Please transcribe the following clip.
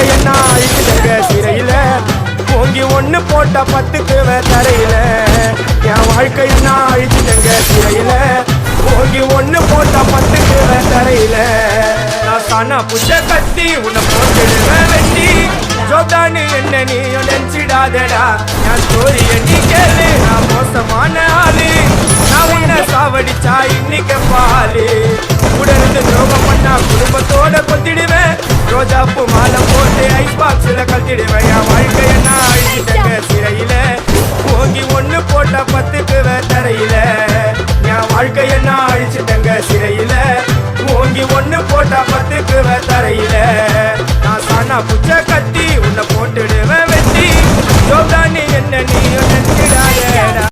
வாழ்க்கை என்ன ஆயிடுச்சுங்க சிறையில ஓங்கி ஒண்ணு போட்ட 10க்கு தரையில என் வாழ்க்கை என்ன ஆயிடுச்சுங்க சிறையில ஓங்கி ஒண்ணு போட்ட 10க்கு தரையில நான் சானா புஷ கத்தி உன்னை போட்டுடுவேன் வெட்டி ஜோப்டானு என்ன நீ நினைச்சிடாதடா என் ஸ்டோரிய நீ கேளு நான் மோசமான ஆளு நான் உன்னை சாவடிச்சா இன்னைக்கு பாலு உடனே துரோகம் பண்ணா குடும்பத்தோட கொத்திடுவேன் ரோஜாப்பு மாலை போட்டு